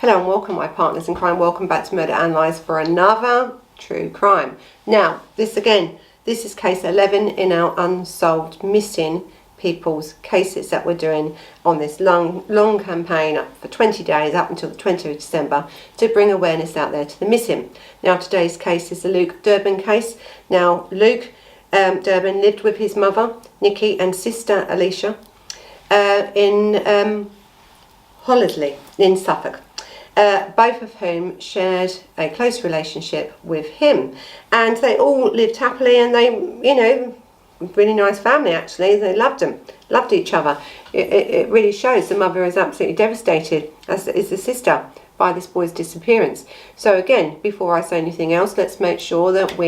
Hello and welcome, my partners in crime. Welcome back to Murder Analysed for another true crime. Now, this is case 11 in our unsolved missing people's cases that we're doing on this long campaign up for 20 days up until the 20th of December to bring awareness out there to the missing. Now, today's case is the Luke Durbin case. Now, Luke Durbin lived with his mother, Nikki, and sister, Alicia, in Hollesley in Suffolk. Both of whom shared a close relationship with him, and they all lived happily, and they, really nice family actually. They loved each other. It really shows. The mother is absolutely devastated, as is the sister, by this boy's disappearance. So again, before I say anything else, let's make sure that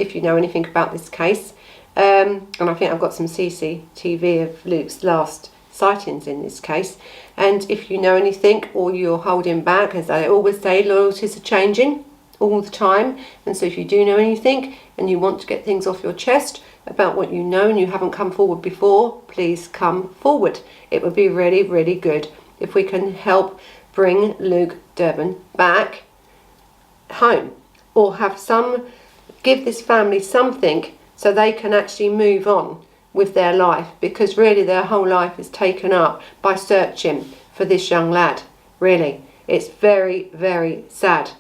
if you know anything about this case, and I think I've got some CCTV of Luke's last sightings in this case, and if you know anything or you're holding back, as I always say, loyalties are changing all the time, and so if you do know anything and you want to get things off your chest about what you know and you haven't come forward before, please come forward. It would be really, really good if we can help bring Luke Durbin back home, or give this family something so they can actually move on with their life, because really their whole life is taken up by searching for this young lad. Really, it's very, very sad,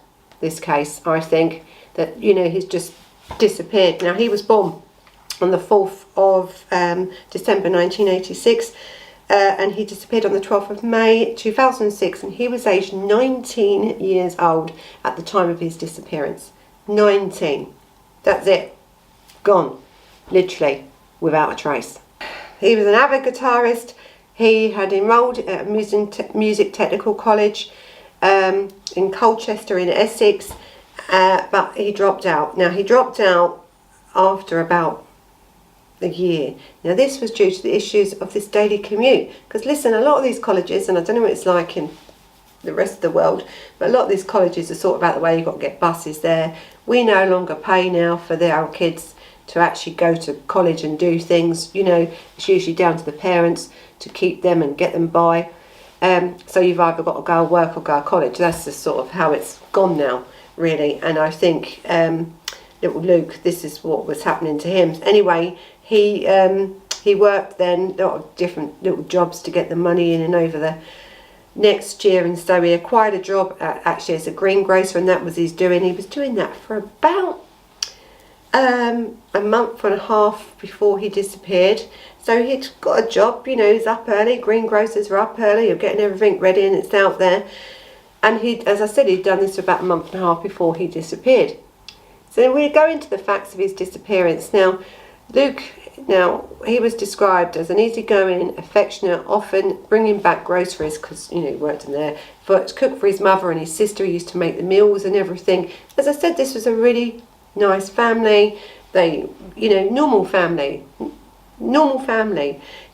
this case. I think that he's just disappeared. Now, he was born on the 4th of December 1986, and he disappeared on the 12th of May 2006, and he was aged 19 years old at the time of his disappearance. 19. That's it. Gone. Literally. Without a trace. He was an avid guitarist. He had enrolled at a music technical college in Colchester in Essex, but he dropped out. Now, he dropped out after about a year. Now, this was due to the issues of this daily commute, because listen, a lot of these colleges, and I don't know what it's like in the rest of the world, but a lot of these colleges are sort of out the way. You've got to get buses there. We no longer pay now for our kids to actually go to college and do things. It's usually down to the parents to keep them and get them by. So you've either got to go work or go to college. That's just sort of how it's gone now, really. And I think little Luke, this is what was happening to him. Anyway, he worked then a lot of different little jobs to get the money in and over the next year, and so he acquired a job actually as a greengrocer, and that was his doing. He was doing that for about a month and a half before he disappeared. So he'd got a job, he's up early. Greengrocers are up early, you're getting everything ready and it's out there. And as I said, he'd done this for about a month and a half before he disappeared. So we go into the facts of his disappearance. Now, Luke, he was described as an easygoing, affectionate, often bringing back groceries, because he worked in there, to cook for his mother and his sister. He used to make the meals and everything. As I said, this was a really nice family. They, normal family.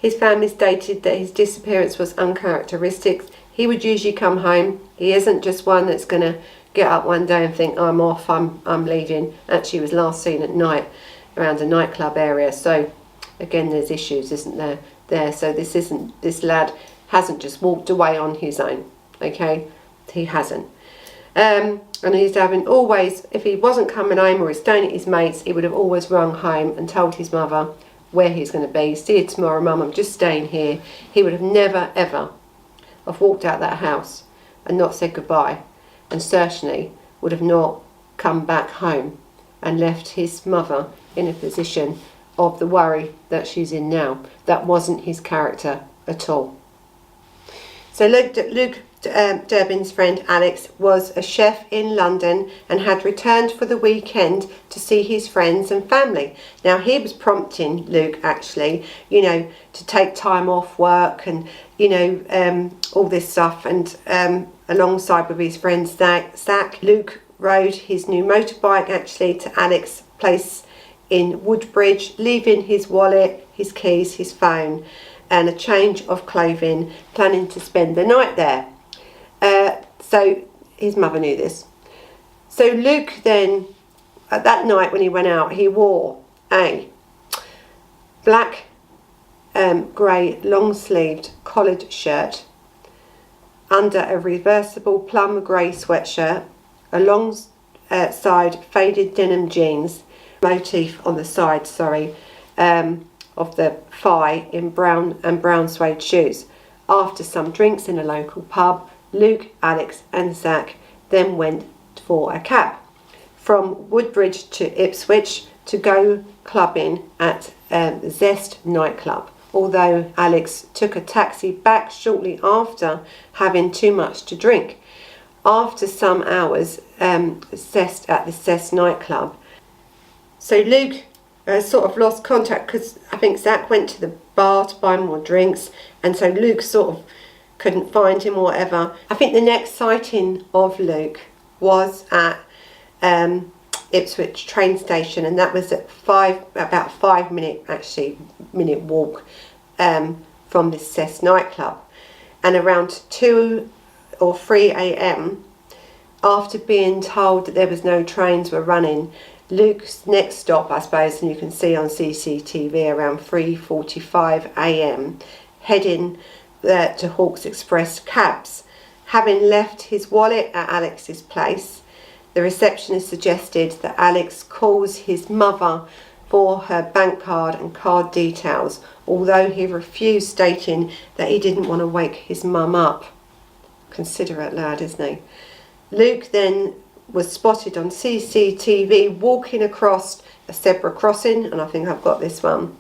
His family stated that his disappearance was uncharacteristic. He would usually come home. He isn't just one that's going to get up one day and think, I'm off, I'm leaving. Actually, he was last seen at night around a nightclub area. So again, there's issues, isn't there? So this lad hasn't just walked away on his own. Okay, he hasn't. And he's having always, if he wasn't coming home or he's staying at his mates, he would have always rung home and told his mother where he's going to be. See you tomorrow, Mum, I'm just staying here. He would have never, ever have walked out that house and not said goodbye, and certainly would have not come back home and left his mother in a position of the worry that she's in now. That wasn't his character at all. So Luke Durbin's friend Alex was a chef in London and had returned for the weekend to see his friends and family. Now, he was prompting Luke actually, to take time off work and, all this stuff. And alongside with his friend Zach, Luke rode his new motorbike actually to Alex's place in Woodbridge, leaving his wallet, his keys, his phone and a change of clothing, planning to spend the night there. So his mother knew this. So Luke then, at that night when he went out, he wore a black grey long-sleeved collared shirt, under a reversible plum-grey sweatshirt, alongside faded denim jeans, motif on the side, of the thigh in brown suede shoes. After some drinks in a local pub, Luke, Alex and Zach then went for a cab from Woodbridge to Ipswich to go clubbing at Zest nightclub, although Alex took a taxi back shortly after having too much to drink. After some hours at the Zest nightclub, so Luke sort of lost contact because I think Zach went to the bar to buy more drinks, and so Luke sort of couldn't find him or whatever. I think the next sighting of Luke was at Ipswich train station, and that was at about 5 minute walk from this Zest nightclub. And around 2 or 3 a.m, after being told that there was no trains were running, Luke's next stop, I suppose, and you can see on CCTV around 3:45 a.m, heading to Hawks Express cabs. Having left his wallet at Alex's place, the receptionist suggested that Alex calls his mother for her bank card and card details, although he refused, stating that he didn't want to wake his mum up. Considerate lad, isn't he? Luke then was spotted on CCTV walking across a zebra crossing, and I think I've got this one.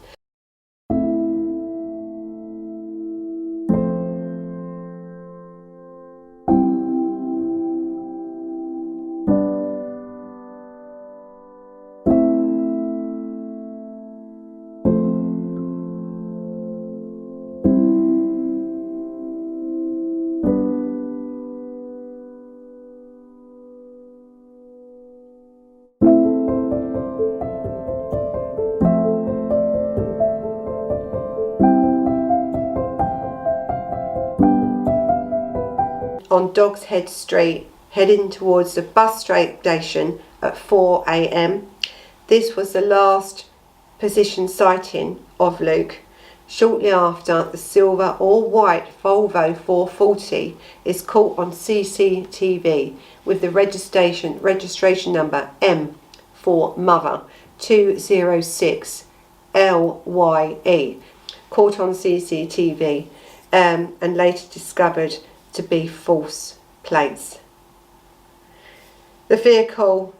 On Dog's Head Street, heading towards the bus station at 4 a.m. This was the last position sighting of Luke. Shortly after, the silver or white Volvo 440 is caught on CCTV with the registration number M for Mother 206 LYE, caught on CCTV and later discovered to be false plates. The vehicle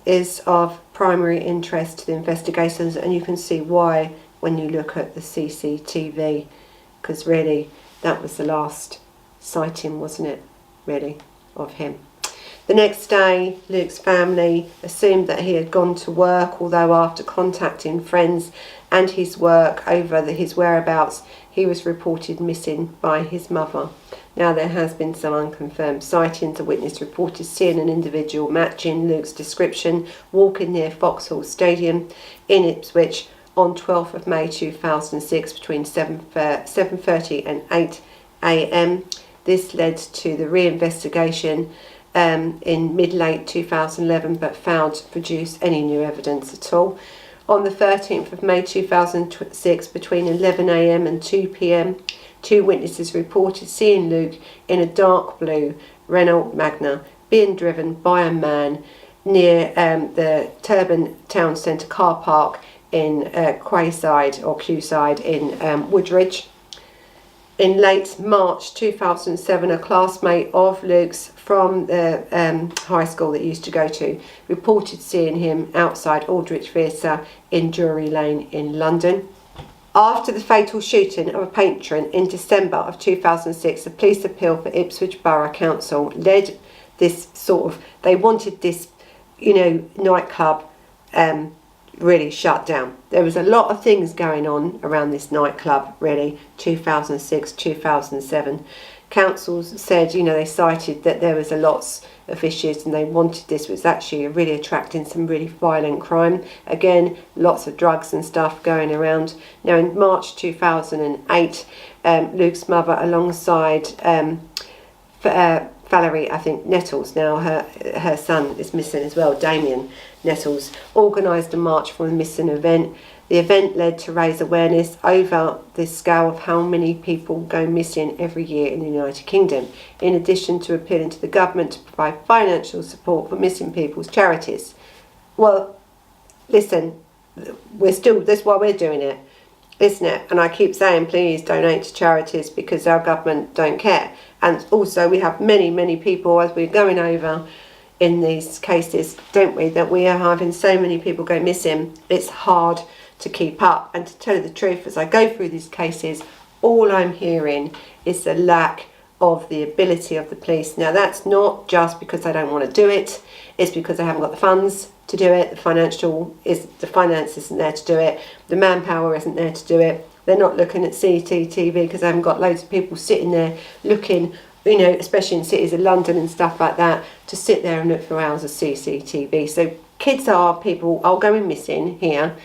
is of primary interest to the investigations, and you can see why when you look at the CCTV, because really that was the last sighting, wasn't it, really, of him. The next day, Luke's family assumed that he had gone to work, although after contacting friends and his work over his whereabouts, he was reported missing by his mother. Now, there has been some unconfirmed sightings. A witness reported seeing an individual matching Luke's description walking near Vauxhall Stadium in Ipswich on 12th of May 2006 between 7:30 and 8 a.m. This led to the re-investigation in mid-late 2011, but failed to produce any new evidence at all. On the 13th of May 2006 between 11 a.m. and 2 p.m, 2 witnesses reported seeing Luke in a dark blue Renault Magna being driven by a man near the Durbin town centre car park in Quayside in Woodbridge. In late March 2007, a classmate of Luke's from the high school that he used to go to reported seeing him outside Aldrich Theatre in Drury Lane in London. After the fatal shooting of a patron in December of 2006, the police appeal for Ipswich Borough Council led this they wanted this, nightclub really shut down. There was a lot of things going on around this nightclub, really, 2006, 2007. Councils said, they cited that there was a lots of issues and they wanted this was actually really attracting some really violent crime. Again, lots of drugs and stuff going around. Now, in March 2008, Luke's mother, alongside Valerie, I think, Nettles, now her son is missing as well, Damien Nettles, organised a march for the missing event. The event led to raise awareness over the scale of how many people go missing every year in the United Kingdom, in addition to appealing to the government to provide financial support for missing people's charities. Well, listen, that's why we're doing it, isn't it? And I keep saying, please donate to charities, because our government don't care. And also we have many people, as we're going over in these cases, don't we, that we are having so many people go missing. It's hard to keep up. And to tell you the truth, as I go through these cases, all I'm hearing is the lack of the ability of the police. Now, that's not just because they don't want to do it, it's because they haven't got the funds to do it. The finance isn't there to do it, the manpower isn't there to do it. They're not looking at CCTV because they haven't got loads of people sitting there looking, you know, especially in cities of London and stuff like that, to sit there and look for hours of CCTV. So people are going missing here,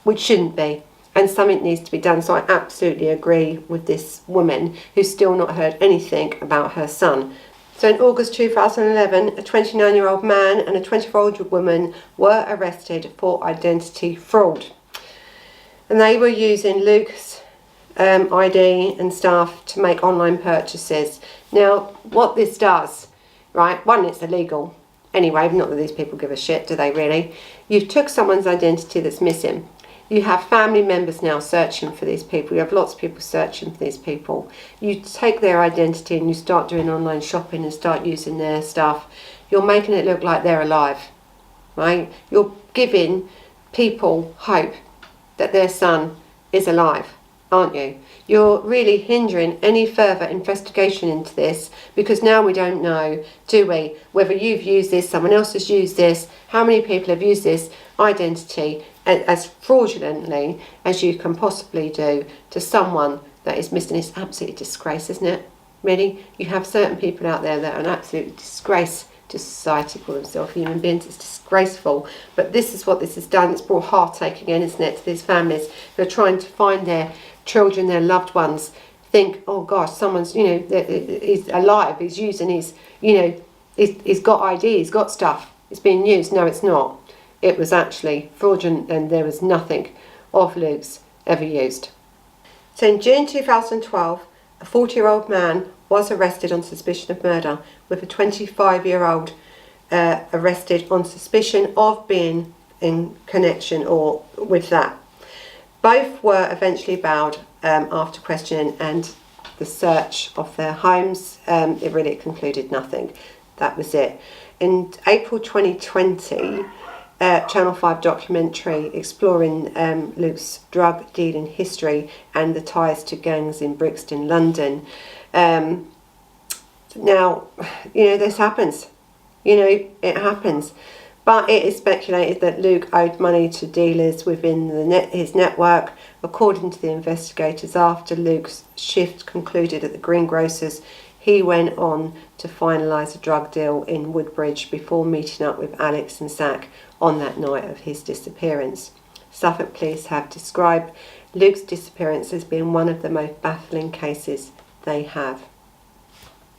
which shouldn't be, and something needs to be done. So I absolutely agree with this woman who's still not heard anything about her son. So in August 2011, a 29-year-old man and a 24-year-old woman were arrested for identity fraud. And they were using Luke's ID and stuff to make online purchases. Now, what this does, right, one, it's illegal. Anyway, not that these people give a shit, do they really? You've took someone's identity that's missing. You have family members now searching for these people. You have lots of people searching for these people. You take their identity and you start doing online shopping and start using their stuff. You're making it look like they're alive, right? You're giving people hope that their son is alive, aren't you? You're really hindering any further investigation into this, because now we don't know, do we, whether you've used this, someone else has used this, how many people have used this identity as fraudulently as you can possibly do to someone that is missing. It's absolutely a disgrace, isn't it? Really? You have certain people out there that are an absolute disgrace to society, call themselves human beings. It's disgraceful. But this is what this has done. It's brought heartache again, isn't it, to these families who are trying to find their children, their loved ones. Think, oh gosh, someone's, you know, he's alive, he's using his, you know, he's got ID, he's got stuff, it's being used. No, it's not. It was actually fraudulent, and there was nothing of Luke's ever used. So in June 2012, a 40-year-old man was arrested on suspicion of murder, with a 25-year-old arrested on suspicion of being in connection or with that. Both were eventually bailed after questioning, and the search of their homes, it really concluded nothing. That was it. In April 2020, Channel 5 documentary exploring Luke's drug dealing history and the ties to gangs in Brixton, London. Now, you know, this happens. You know, it happens. But it is speculated that Luke owed money to dealers within his network. According to the investigators, after Luke's shift concluded at the greengrocers, he went on to finalise a drug deal in Woodbridge before meeting up with Alex and Zach on that night of his disappearance. Suffolk police have described Luke's disappearance as being one of the most baffling cases they have.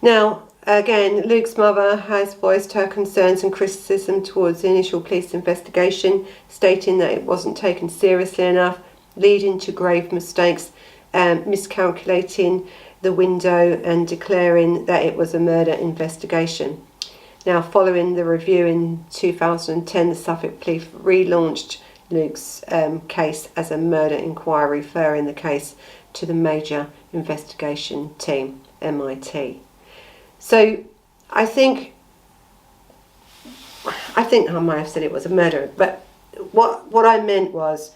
Now, again, Luke's mother has voiced her concerns and criticism towards the initial police investigation, stating that it wasn't taken seriously enough, leading to grave mistakes, miscalculating the window and declaring that it was a murder investigation. Now, following the review in 2010, the Suffolk Police relaunched Luke's case as a murder inquiry, referring the case to the Major Investigation Team, MIT. So I think I might have said it was a murder, but what I meant was,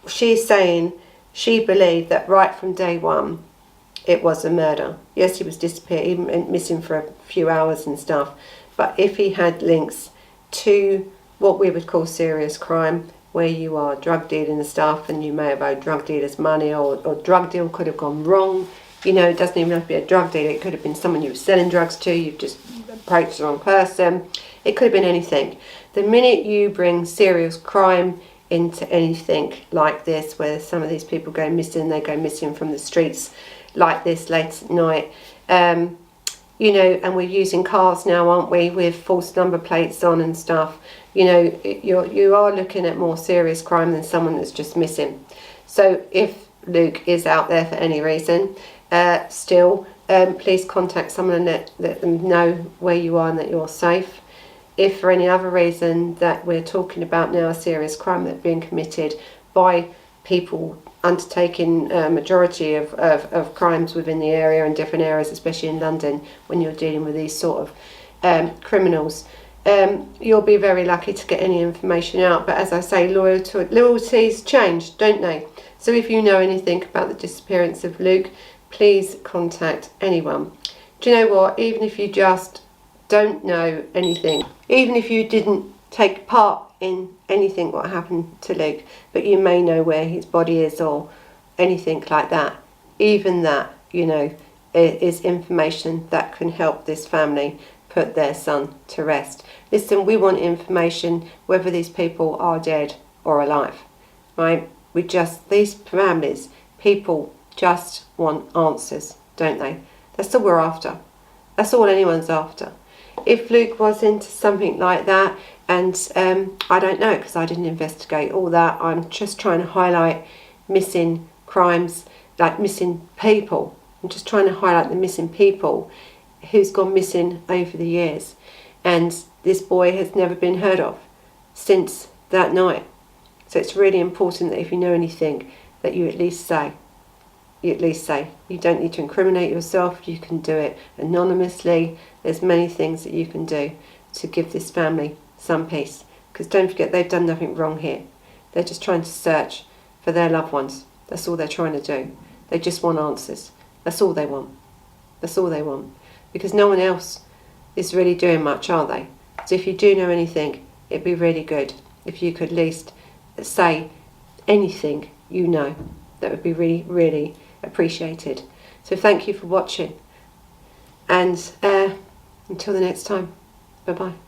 she's saying she believed that right from day one it was a murder. Yes, he was disappeared, he went missing for a few hours and stuff, but if he had links to what we would call serious crime, where you are drug dealing and stuff, and you may have owed drug dealers money, or drug deal could have gone wrong. You know, it doesn't even have to be a drug dealer. It could have been someone you were selling drugs to. You've just approached the wrong person. It could have been anything. The minute you bring serious crime into anything like this, where some of these people go missing, they go missing from the streets like this late at night, you know, and we're using cars now, aren't we, with false number plates on and stuff. You know, you are looking at more serious crime than someone that's just missing. So if Luke is out there for any reason, still, please contact someone and let them know where you are and that you're safe. If for any other reason that we're talking about now, a serious crime that's being committed by people undertaking a majority of crimes within the area and different areas, especially in London, when you're dealing with these sort of criminals, you'll be very lucky to get any information out. But as I say, loyalties change, don't they? So if you know anything about the disappearance of Luke, please contact anyone. Do you know what? Even if you just don't know anything, even if you didn't take part in anything what happened to Luke, but you may know where his body is or anything like that, even that, you know, is information that can help this family put their son to rest. Listen, we want information whether these people are dead or alive, right? These families, people just want answers, don't they? That's all we're after. That's all anyone's after. If Luke was into something like that, and I don't know because I didn't investigate all that, I'm just trying to highlight missing crimes, like missing people. I'm just trying to highlight the missing people who's gone missing over the years. And this boy has never been heard of since that night. So it's really important that if you know anything, that you at least say. You don't need to incriminate yourself. You can do it anonymously. There's many things that you can do to give this family some peace. Because don't forget, they've done nothing wrong here. They're just trying to search for their loved ones. That's all they're trying to do. They just want answers. That's all they want. That's all they want. Because no one else is really doing much, are they? So if you do know anything, it'd be really good if you could at least say anything you know. That would be really, really appreciated. So thank you for watching, and until the next time, bye bye.